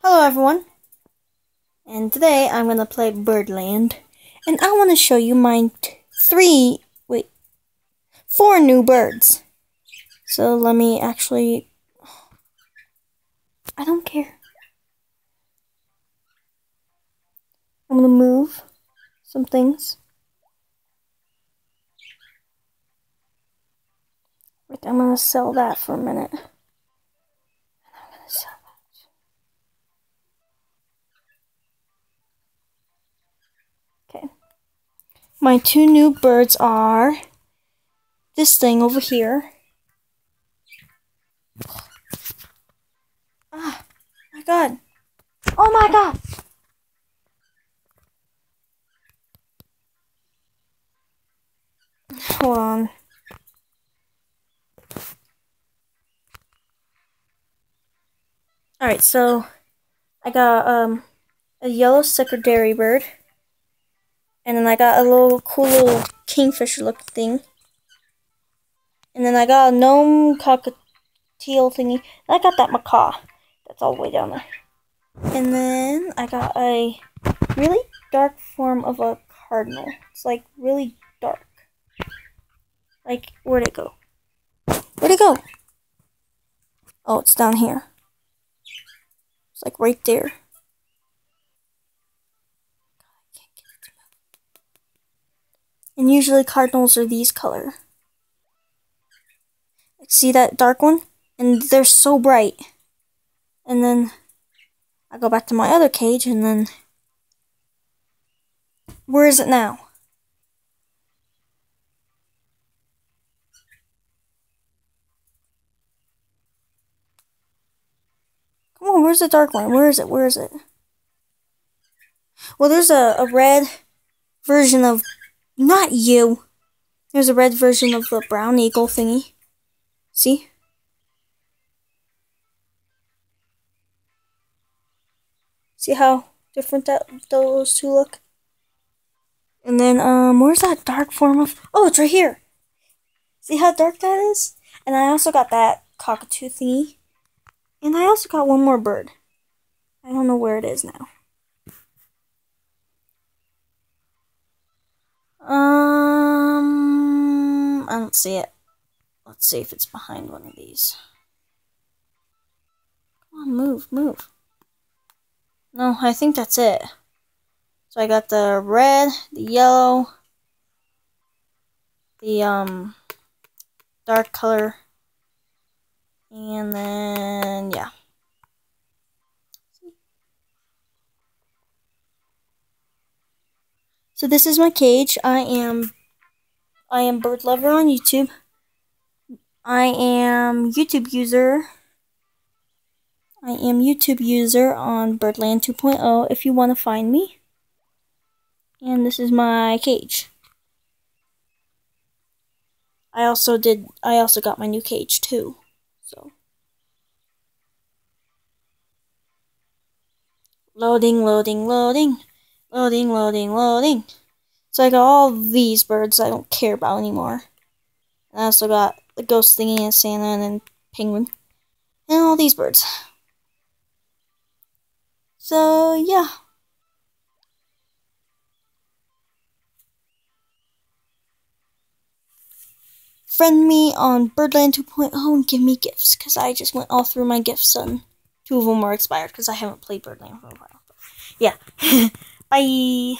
Hello everyone, and today I'm going to play Birdland, and I want to show you my four new birds. So let me actually, I don't care. I'm going to move some things. Like I'm going to sell that for a minute. I'm going to sell that. Okay. My two new birds are this thing over here. Ah, my God. Oh my God. Hold on. Alright, so I got a yellow secretary bird. And then I got a cool little kingfisher looking thing. And then I got a gnome cockatiel thingy. And I got that macaw. That's all the way down there. And then I got a really dark form of a cardinal. It's like really dark. Like, where'd it go? Where'd it go? Oh, it's down here. It's like right there. And usually cardinals are these color. See that dark one? And they're so bright. And then I go back to my other cage and then where is it now? Come on, where's the dark one? Where is it? Where is it? Well, there's a red version of... Not you! There's a red version of the brown eagle thingy. See? See how different those two look? And then, where's that dark form of... Oh, it's right here! See how dark that is? And I also got that cockatoo thingy. And I also got one more bird. I don't know where it is now. I don't see it. Let's see if it's behind one of these. Come on, move, move. No, I think that's it. So I got the red, the yellow, the dark color, and then yeah. So this is my cage. I am Bird Lover on YouTube. I am YouTube user on Birdland 2.0 if you want to find me. And this is my cage. I also got my new cage too. So loading. So I got all these birds I don't care about anymore. And I also got the ghost thingy and Santa and penguin. And all these birds. So yeah. Friend me on Birdland 2.0 and give me gifts, because I just went all through my gifts and 2 of them are expired because I haven't played Birdland for a while. Yeah. Bye.